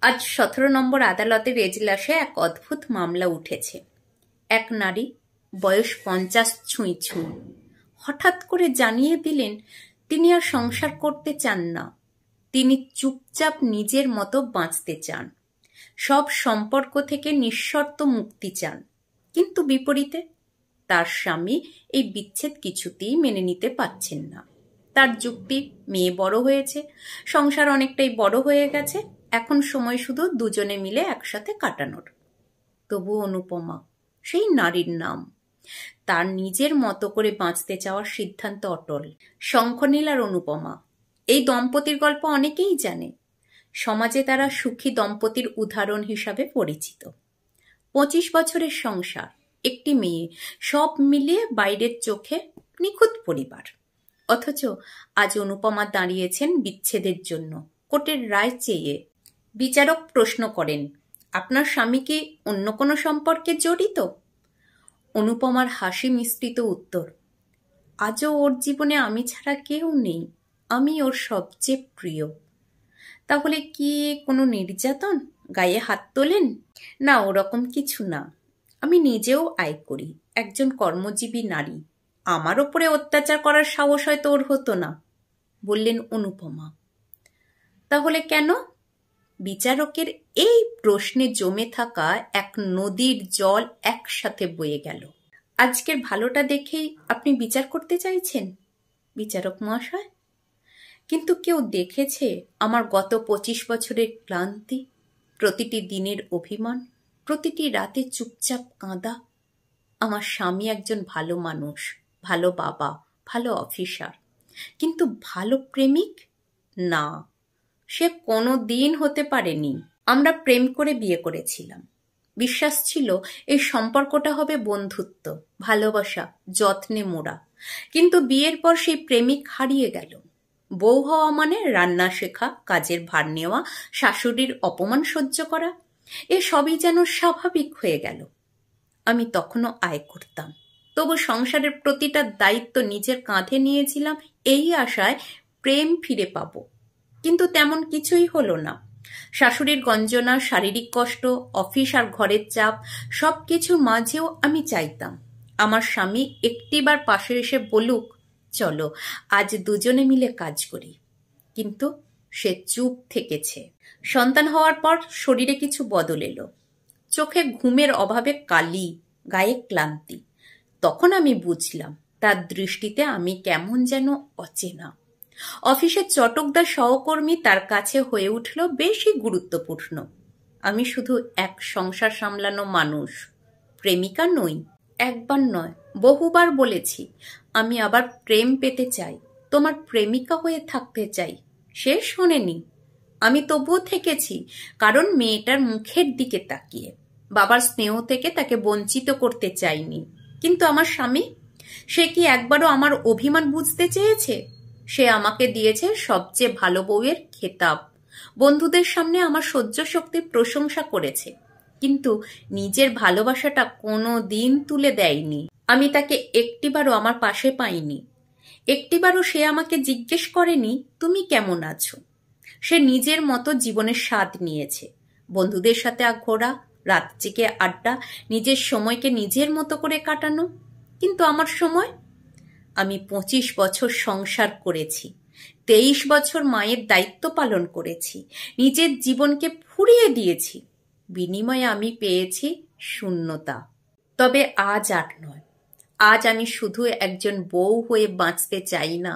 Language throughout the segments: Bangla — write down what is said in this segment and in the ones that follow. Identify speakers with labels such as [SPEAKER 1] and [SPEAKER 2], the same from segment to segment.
[SPEAKER 1] আজ 17 নম্বর আদালতের এজলাসে এক অদ্ভুত মামলা উঠেছে। এক নারী, বয়স 50 ছুঁই ছুঁই, হঠাৎ করে জানিয়ে দিলেন তিনি আর সংসার করতে চান না। তিনি চুপচাপ নিজের মতো বাঁচতে চান, সব সম্পর্ক থেকে নিঃশর্ত মুক্তি চান। কিন্তু বিপরীতে তার স্বামী এই বিচ্ছেদ কিছুতেই মেনে নিতে পারছেন না। তার যুক্তি, মেয়ে বড় হয়েছে, সংসার অনেকটাই বড় হয়ে গেছে, এখন সময় শুধু দুজনে মিলে একসাথে কাটানোর। তবু অনুপমা, সেই নারীর নাম, তার নিজের মতো করে বাঁচতে চাওয়ার সিদ্ধান্ত অটল। শঙ্খনীল আর অনুপমা, এই দম্পতির গল্প অনেকেই জানে। সমাজে তারা সুখী দম্পতির উদাহরণ হিসাবে পরিচিত। 25 বছরের সংসার, একটি মেয়ে, সব মিলিয়ে বাইরের চোখে নিখুঁত পরিবার। অথচ আজ অনুপমা দাঁড়িয়েছেন বিচ্ছেদের জন্য কোর্টের রায় চেয়ে। বিচারক প্রশ্ন করেন, আপনার স্বামী কি অন্য কোনো সম্পর্কে জড়িত? অনুপমার হাসি মিশ্রিত উত্তর, আজও ওর জীবনে আমি ছাড়া কেউ নেই, আমি ওর সবচেয়ে প্রিয়। তাহলে কি কোনো নির্যাতন? গায়ে হাত তোলেন? না, ওরকম কিছু না। আমি নিজেও আয় করি, একজন কর্মজীবী নারী। আমার ওপরে অত্যাচার করার সাহস হয়তো ওর হতো না, বললেন অনুপমা। তাহলে কেন? বিচারকের এই প্রশ্নে জমে থাকা এক নদীর জল একসাথে বয়ে গেল। আজকের ভালোটা দেখেই আপনি বিচার করতে চাইছেন, বিচারক মহাশয়? কিন্তু কেউ দেখেছে আমার গত 25 বছরের ক্লান্তি, প্রতিটি দিনের অভিমান, প্রতিটি রাতে চুপচাপ কাঁদা? আমার স্বামী একজন ভালো মানুষ, ভালো বাবা, ভালো অফিসার, কিন্তু ভালো প্রেমিক না, সে কোনো দিন হতে পারেনি। আমরা প্রেম করে বিয়ে করেছিলাম, বিশ্বাস ছিল এই সম্পর্কটা হবে বন্ধুত্ব, ভালোবাসা, যত্নে মোড়া। কিন্তু বিয়ের পর সেই প্রেমিক হারিয়ে গেল। বউ হওয়া মানে রান্না শেখা, কাজের ভার নেওয়া, শাশুড়ির অপমান সহ্য করা, এ সবই যেন স্বাভাবিক হয়ে গেল। আমি তখনও আয় করতাম, তবু সংসারের প্রতিটা দায়িত্ব নিজের কাঁধে নিয়েছিলাম এই আশায় প্রেম ফিরে পাবো। কিন্তু তেমন কিছুই হলো না। শাশুড়ির গঞ্জনা, শারীরিক কষ্ট, অফিস আর ঘরের চাপ, সব কিছুর মাঝেও আমি চাইতাম আমার স্বামী একটিবার পাশে এসে বলুক, চলো আজ দুজনে মিলে কাজ করি। কিন্তু সে চুপ থেকেছে। সন্তান হওয়ার পর শরীরে কিছু বদল এলো, চোখে ঘুমের অভাবে কালি, গায়ে ক্লান্তি। তখন আমি বুঝলাম তার দৃষ্টিতে আমি কেমন যেন অচেনা। অফিসের চটকদার সহকর্মী তার কাছে হয়ে উঠল বেশি গুরুত্বপূর্ণ। আমি শুধু এক সংসার সামলানো মানুষ, প্রেমিকা নই। একবার নয়, বহুবার বলেছি আমি আবার প্রেম পেতে চাই, তোমার প্রেমিকা হয়ে থাকতে চাই। সে শোনেনি। আমি তবুও থেকেছি, কারণ মেয়েটার মুখের দিকে তাকিয়ে বাবার স্নেহ থেকে তাকে বঞ্চিত করতে চাইনি। কিন্তু আমার স্বামী, সে কি একবারও আমার অভিমান বুঝতে চেয়েছে? সে আমাকে দিয়েছে সবচেয়ে ভালো বউয়ের খেতাব, বন্ধুদের সামনে আমার সহ্য শক্তির প্রশংসা করেছে, কিন্তু নিজের ভালোবাসাটা কোনো দিন তুলে দেয়নি। আমি তাকে একটিবারও আমার পাশে পাইনি, একটিবারও সে আমাকে জিজ্ঞেস করেনি তুমি কেমন আছো। সে নিজের মতো জীবনের স্বাদ নিয়েছে, বন্ধুদের সাথে ঘোরা, রাত জেগে আড্ডা, নিজের সময়কে নিজের মতো করে কাটানো। কিন্তু আমার সময়? আমি 25 বছর সংসার করেছি, 23 বছর মায়ের দায়িত্ব পালন করেছি, নিজের জীবনকে ফুরিয়ে দিয়েছি। বিনিময়ে আমি পেয়েছি শূন্যতা। তবে আজ আর নয়। আজ আমি শুধু একজন বউ হয়ে বাঁচতে চাই না,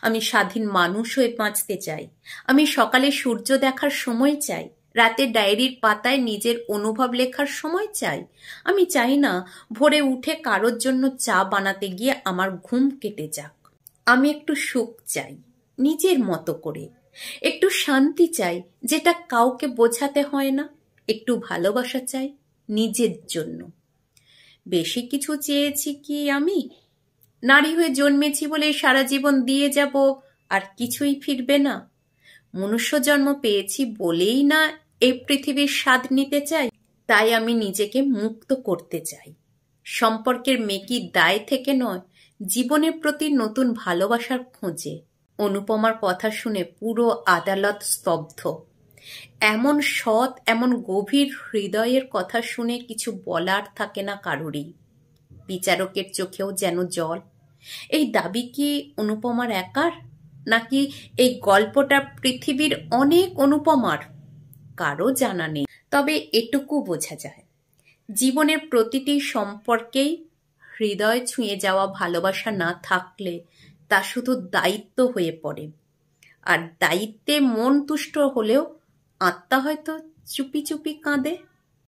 [SPEAKER 1] আমি স্বাধীন মানুষ হয়ে বাঁচতে চাই। আমি সকালে সূর্য দেখার সময় চাই, রাতে ডায়েরির পাতায় নিজের অনুভব লেখার সময় চাই। আমি চাই না ভোরে উঠে কারোর জন্য চা বানাতে গিয়ে আমার ঘুম কেটে যাক। আমি একটু সুখ চাই নিজের মতো করে, একটু শান্তি চাই যেটা কাউকে বোঝাতে হয় না, একটু ভালোবাসা চাই নিজের জন্য। বেশি কিছু চেয়েছি কি আমি? নারী হয়ে জন্মেছি বলে সারা জীবন দিয়ে যাব আর কিছুই ফিরবে না? মনুষ্য জন্ম পেয়েছি বলেই না এই পৃথিবীর স্বাদ নিতে চাই? তাই আমি নিজেকে মুক্ত করতে চাই, সম্পর্কের মেকির দায় থেকে নয়, জীবনের প্রতি নতুন ভালোবাসার খোঁজে। অনুপমার কথা শুনে পুরো আদালত স্তব্ধ। এমন সৎ, এমন গভীর হৃদয়ের কথা শুনে কিছু বলার থাকে না কারোরই। বিচারকের চোখেও যেন জল। এই দাবি কি অনুপমার একার, নাকি এই গল্পটা পৃথিবীর অনেক অনুপমার? কারো জানা নেই। তবে এটুকু বোঝা যায়, জীবনের প্রতিটি সম্পর্কেই হৃদয় ছুঁয়ে যাওয়া ভালোবাসা না থাকলে তা শুধু দায়িত্ব হয়ে পড়ে। আর দায়িত্বে মন তুষ্ট হলেও আত্মা হয়তো চুপি চুপি কাঁদে।